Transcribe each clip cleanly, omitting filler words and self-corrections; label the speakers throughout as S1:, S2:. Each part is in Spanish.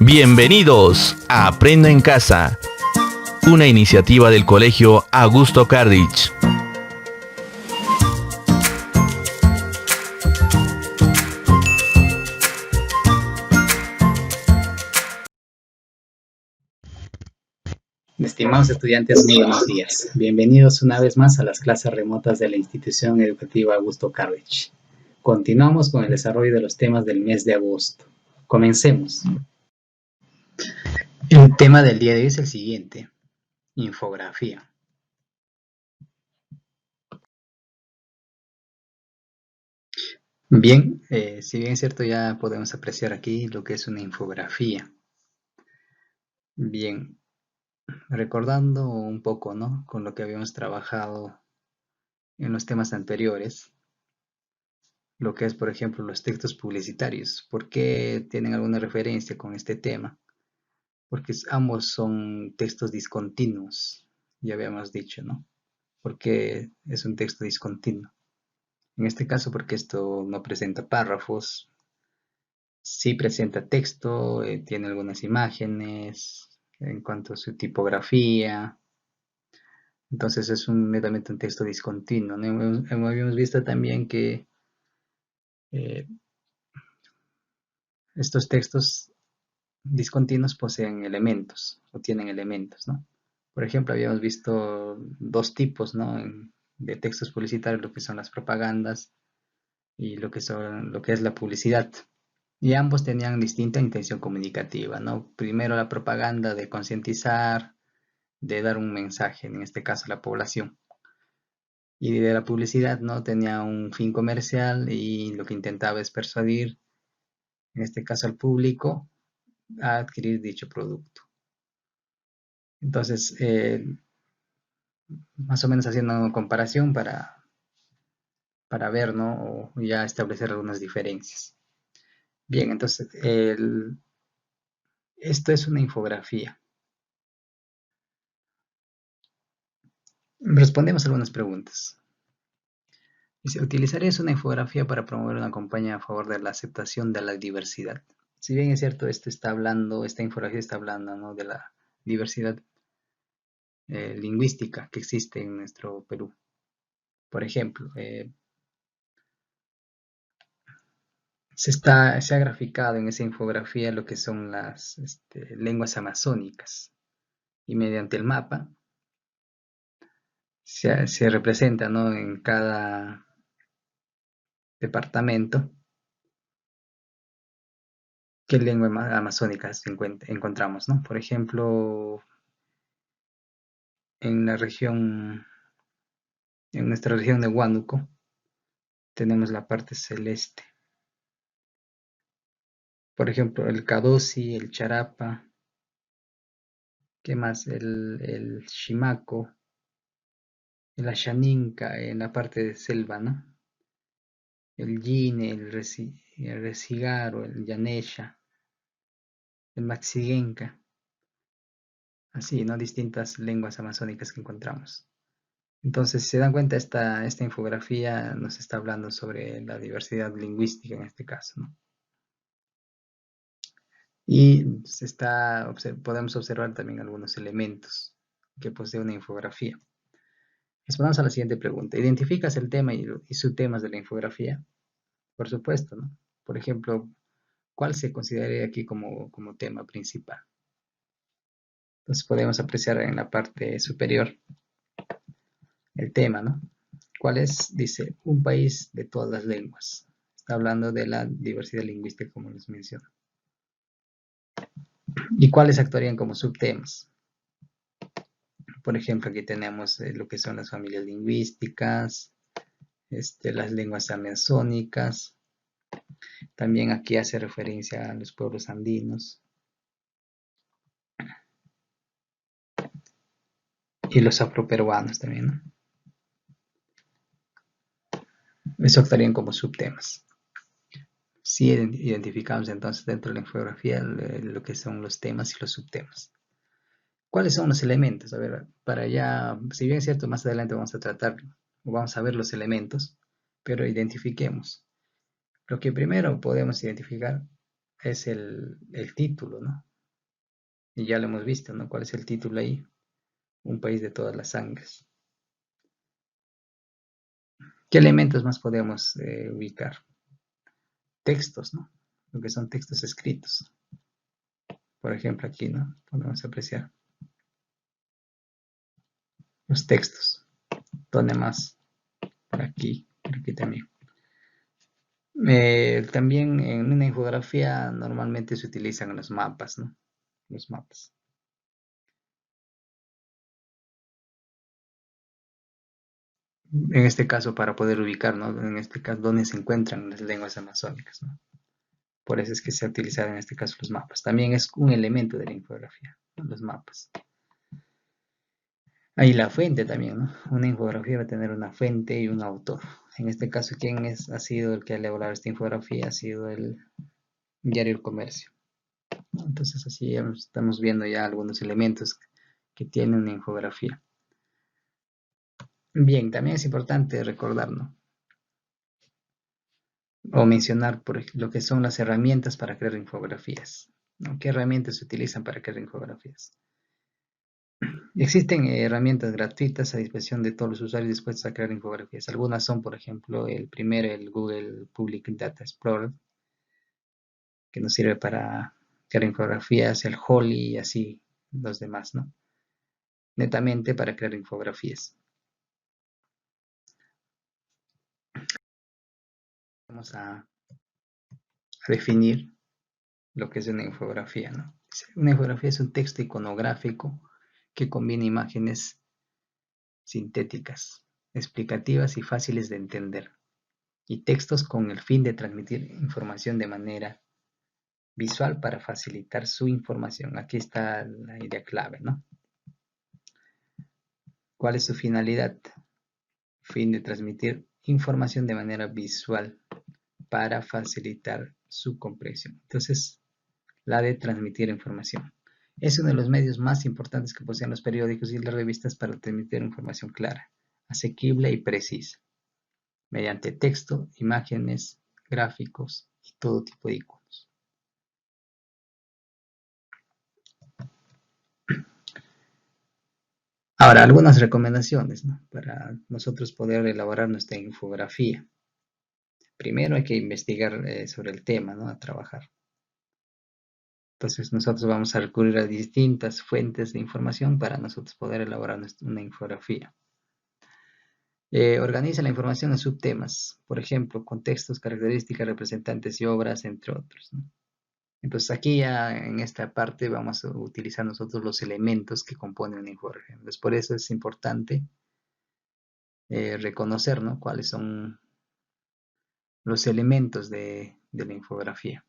S1: Bienvenidos a Aprendo en Casa, una iniciativa del Colegio Augusto Cardich.
S2: Estimados estudiantes, muy buenos días. Bienvenidos una vez más a las clases remotas de la institución educativa Augusto Cardich. Continuamos con el desarrollo de los temas del mes de agosto. Comencemos. El tema del día de hoy es el siguiente: infografía. Bien, si bien es cierto, ya podemos apreciar aquí lo que es una infografía. Bien, recordando un poco, ¿no?, con lo que habíamos trabajado en los temas anteriores, lo que es, por ejemplo, los textos publicitarios. ¿Por qué tienen alguna referencia con este tema? Porque ambos son textos discontinuos, ya habíamos dicho, ¿no? Porque es un texto discontinuo. En este caso, porque esto no presenta párrafos, sí presenta texto, tiene algunas imágenes en cuanto a su tipografía. Entonces es netamente un texto discontinuo, ¿no? Habíamos visto también que estos textos discontinuos poseen elementos o tienen elementos, ¿no? Por ejemplo, habíamos visto dos tipos, ¿no?, de textos publicitarios, lo que son las propagandas y lo que es la publicidad. Y ambos tenían distinta intención comunicativa, ¿no? Primero la propaganda de concientizar, de dar un mensaje, en este caso a la población. Y de la publicidad, ¿no?, tenía un fin comercial y lo que intentaba es persuadir, en este caso al público, a adquirir dicho producto. Entonces, más o menos haciendo una comparación para ver, ¿no?, o ya establecer algunas diferencias. Bien, entonces, esto es una infografía. Respondemos algunas preguntas. Dice: ¿utilizarías una infografía para promover una campaña a favor de la aceptación de la diversidad? Si bien es cierto, esta infografía está hablando, ¿no?, de la diversidad lingüística que existe en nuestro Perú. Por ejemplo, se ha graficado en esa infografía lo que son las lenguas amazónicas, y mediante el mapa se representa, ¿no?, en cada departamento qué lengua amazónica encontramos, ¿no? Por ejemplo, en nuestra región de Huánuco, tenemos la parte celeste. Por ejemplo, el Cadoci, el Charapa, ¿qué más? El Shimaco, el Ashaninka en la parte de selva, ¿no? El Yine, el Resigaro, el Yanesha, el Maxigenka. Así, ¿no? Distintas lenguas amazónicas que encontramos. Entonces, si se dan cuenta, esta infografía nos está hablando sobre la diversidad lingüística en este caso, ¿no? Y podemos observar también algunos elementos que posee una infografía. Respondamos a la siguiente pregunta: ¿identificas el tema y subtemas de la infografía? Por supuesto, ¿no? Por ejemplo, ¿cuál se consideraría aquí como tema principal? Entonces podemos apreciar en la parte superior el tema, ¿no? ¿Cuál es? Dice: un país de todas las lenguas. Está hablando de la diversidad lingüística, como les menciono. ¿Y cuáles actuarían como subtemas? Por ejemplo, aquí tenemos lo que son las familias lingüísticas, las lenguas amazónicas. También aquí hace referencia a los pueblos andinos y los afroperuanos también, ¿no? Eso actuarían como subtemas. Si identificamos entonces dentro de la infografía lo que son los temas y los subtemas. ¿Cuáles son los elementos? A ver, para ya, si bien es cierto, más adelante vamos a tratar o vamos a ver los elementos, pero identifiquemos. Lo que primero podemos identificar es el título, ¿no? Y ya lo hemos visto, ¿no? ¿Cuál es el título ahí? Un país de todas las sangres. ¿Qué elementos más podemos ubicar? Textos, ¿no? Lo que son textos escritos. Por ejemplo, aquí, ¿no? Podemos apreciar los textos. ¿Dónde más? por aquí también. También en una infografía normalmente se utilizan los mapas, ¿no? Los mapas. En este caso, para poder ubicar, ¿no? En este caso, dónde se encuentran las lenguas amazónicas, ¿no? Por eso es que se ha utilizado en este caso los mapas. También es un elemento de la infografía, ¿no? Los mapas. Ahí la fuente también, ¿no? Una infografía va a tener una fuente y un autor. En este caso, ¿quién ha sido el que ha elaborado esta infografía? Ha sido el diario El Comercio. Entonces así estamos viendo ya algunos elementos que tiene una infografía. Bien, también es importante recordar, ¿no? O mencionar por lo que son las herramientas para crear infografías, ¿no? ¿Qué herramientas se utilizan para crear infografías? Existen herramientas gratuitas a disposición de todos los usuarios dispuestos a crear infografías. Algunas son, por ejemplo, el Google Public Data Explorer, que nos sirve para crear infografías, el Holly y así los demás, ¿no? Netamente para crear infografías. Vamos a definir lo que es una infografía, ¿no? Una infografía es un texto iconográfico que combina imágenes sintéticas, explicativas y fáciles de entender, y textos con el fin de transmitir información de manera visual para facilitar su información. Aquí está la idea clave, ¿no? ¿Cuál es su finalidad? Fin de transmitir información de manera visual para facilitar su comprensión. Entonces, la de transmitir información. Es uno de los medios más importantes que poseen los periódicos y las revistas para transmitir información clara, asequible y precisa, mediante texto, imágenes, gráficos y todo tipo de iconos. Ahora, algunas recomendaciones, ¿no? Para nosotros poder elaborar nuestra infografía. Primero hay que investigar sobre el tema, ¿no? A trabajar. Entonces nosotros vamos a recurrir a distintas fuentes de información para nosotros poder elaborar una infografía. Organiza la información en subtemas, por ejemplo, contextos, características, representantes y obras, entre otros, ¿no? Entonces aquí ya en esta parte vamos a utilizar nosotros los elementos que componen una infografía. Entonces por eso es importante reconocer, ¿no? Cuáles son los elementos de la infografía,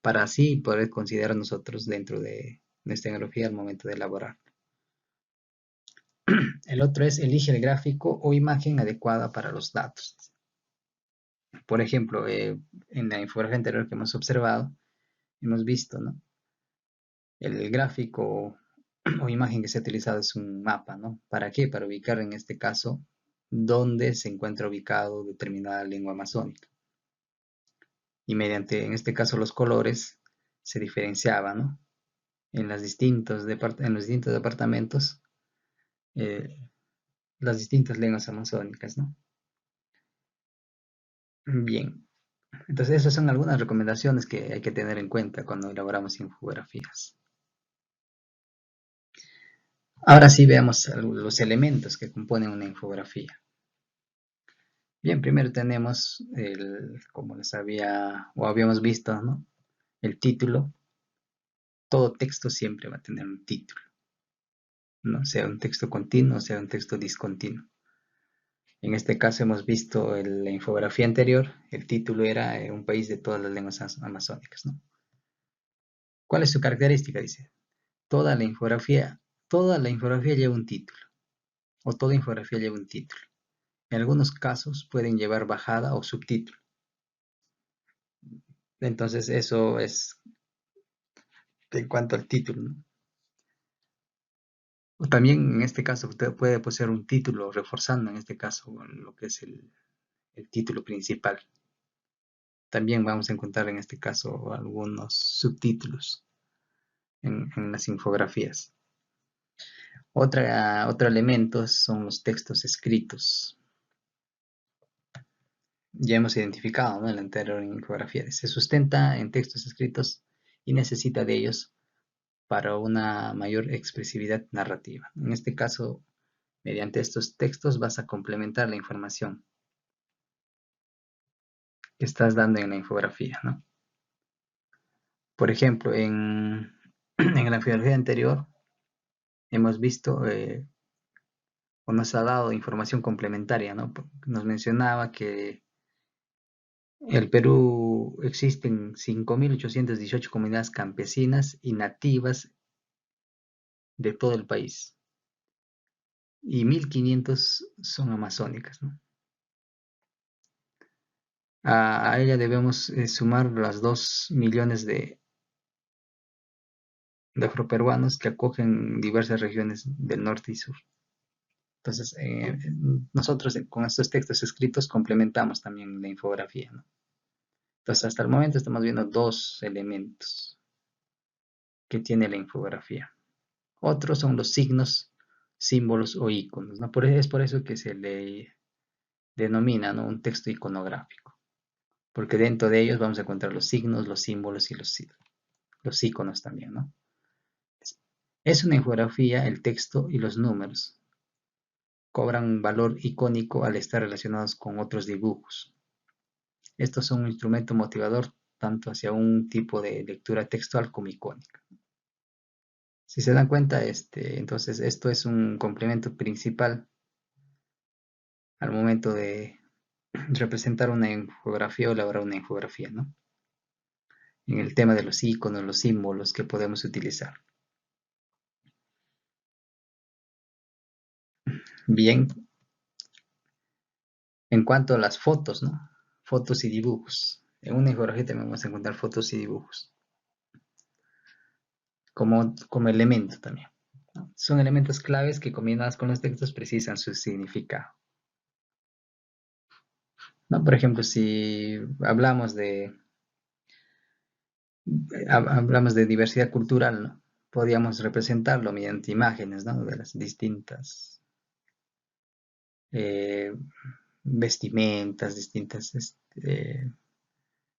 S2: para así poder considerar nosotros dentro de nuestra infografía al momento de elaborar. El otro es elige el gráfico o imagen adecuada para los datos. Por ejemplo, en la infografía anterior que hemos observado, hemos visto, ¿no? El gráfico o imagen que se ha utilizado es un mapa, ¿no? ¿Para qué? Para ubicar en este caso dónde se encuentra ubicado determinada lengua amazónica. Y mediante, en este caso, los colores se diferenciaba, ¿no? En los distintos departamentos, las distintas lenguas amazónicas, ¿no? Bien, entonces esas son algunas recomendaciones que hay que tener en cuenta cuando elaboramos infografías. Ahora sí veamos los elementos que componen una infografía. Bien, primero tenemos, como les habíamos visto, ¿no? El título. Todo texto siempre va a tener un título, ¿no? Sea un texto continuo, sea un texto discontinuo. En este caso hemos visto en la infografía anterior, el título era un país de todas las lenguas amazónicas, ¿no? ¿Cuál es su característica? Dice, toda la infografía lleva un título, o toda infografía lleva un título. En algunos casos pueden llevar bajada o subtítulo. Entonces eso es en cuanto al título, ¿no? O también en este caso usted puede poseer un título reforzando en este caso lo que es el título principal. También vamos a encontrar en este caso algunos subtítulos. en las infografías. Otro elemento son los textos escritos. Ya hemos identificado, ¿no?, en la anterior infografía. Se sustenta en textos escritos y necesita de ellos para una mayor expresividad narrativa. En este caso, mediante estos textos vas a complementar la información que estás dando en la infografía, ¿no? Por ejemplo, en la infografía anterior hemos visto o nos ha dado información complementaria, ¿no? Nos mencionaba que en el Perú existen 5.818 comunidades campesinas y nativas de todo el país y 1.500 son amazónicas, ¿no? A ella debemos sumar las 2 millones de afroperuanos que acogen diversas regiones del norte y sur. Entonces, nosotros con estos textos escritos complementamos también la infografía, ¿no? Entonces, hasta el momento estamos viendo dos elementos que tiene la infografía. Otros son los signos, símbolos o iconos, ¿no? Es por eso que se le denomina, ¿no?, un texto iconográfico, porque dentro de ellos vamos a encontrar los signos, los símbolos y los iconos también, ¿no? Es una infografía, el texto y los números cobran un valor icónico al estar relacionados con otros dibujos. Estos son un instrumento motivador tanto hacia un tipo de lectura textual como icónica. Si se dan cuenta, entonces esto es un complemento principal al momento de representar una infografía o elaborar una infografía, ¿no? En el tema de los iconos, los símbolos que podemos utilizar. Bien, en cuanto a las fotos, ¿no? Fotos y dibujos. En una infografía también vamos a encontrar fotos y dibujos como elemento también, ¿no? Son elementos claves que combinados con los textos precisan su significado, ¿no? Por ejemplo, si hablamos de diversidad cultural, ¿no?, podríamos representarlo mediante imágenes, ¿no?, de las distintas vestimentas, distintas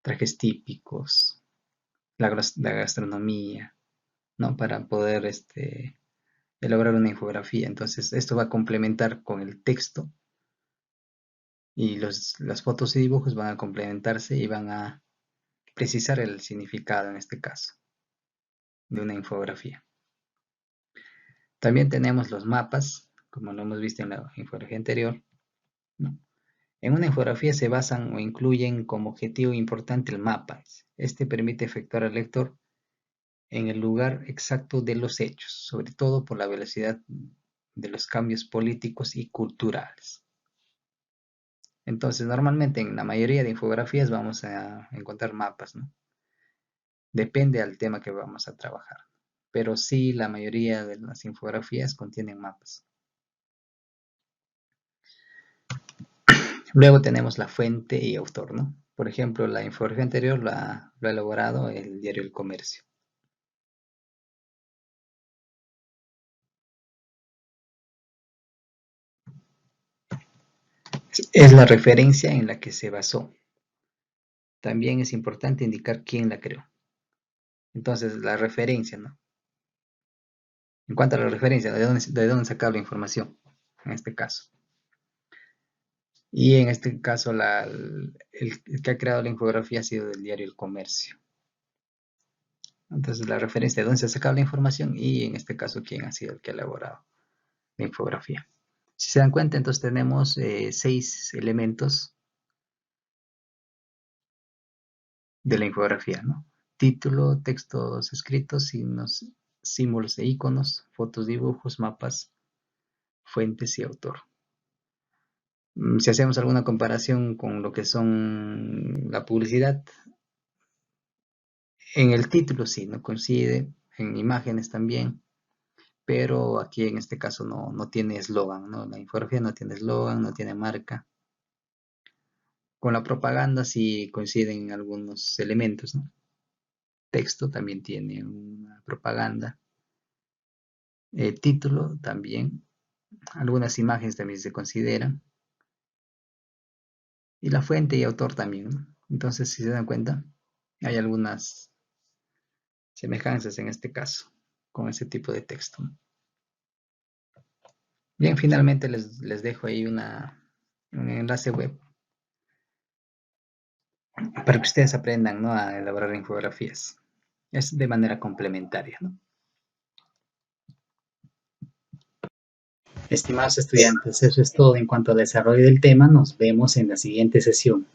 S2: trajes típicos, la gastronomía, ¿no?, para poder elaborar una infografía. Entonces, esto va a complementar con el texto y las fotos y dibujos van a complementarse y van a precisar el significado, en este caso, de una infografía. También tenemos los mapas, como lo hemos visto en la infografía anterior, ¿no? En una infografía se basan o incluyen como objetivo importante el mapa. Este permite efectuar al lector en el lugar exacto de los hechos, sobre todo por la velocidad de los cambios políticos y culturales. Entonces, normalmente en la mayoría de infografías vamos a encontrar mapas, ¿no? Depende del tema que vamos a trabajar, pero sí, la mayoría de las infografías contienen mapas. Luego tenemos la fuente y autor, ¿no? Por ejemplo, la infografía anterior lo ha elaborado el diario El Comercio. Es la referencia en la que se basó. También es importante indicar quién la creó. Entonces, la referencia, ¿no? En cuanto a la referencia, ¿de dónde sacar la información? En este caso. Y en este caso, el que ha creado la infografía ha sido del diario El Comercio. Entonces, la referencia de dónde se ha sacado la información y en este caso, quién ha sido el que ha elaborado la infografía. Si se dan cuenta, entonces tenemos 6 elementos de la infografía, ¿no? Título, textos escritos, signos, símbolos e iconos, fotos, dibujos, mapas, fuentes y autor. Si hacemos alguna comparación con lo que son la publicidad, en el título sí, no coincide, en imágenes también, pero aquí en este caso no tiene eslogan, ¿no? La infografía no tiene eslogan, no tiene marca. Con la propaganda sí coinciden en algunos elementos, ¿no? texto también tiene una propaganda. El título también. Algunas imágenes también se consideran. Y la fuente y autor también, ¿no? Entonces, si se dan cuenta, hay algunas semejanzas en este caso con ese tipo de texto. Bien, finalmente les dejo ahí un enlace web para que ustedes aprendan, ¿no?, a elaborar infografías. Es de manera complementaria, ¿no? Estimados estudiantes, eso es todo en cuanto al desarrollo del tema. Nos vemos en la siguiente sesión.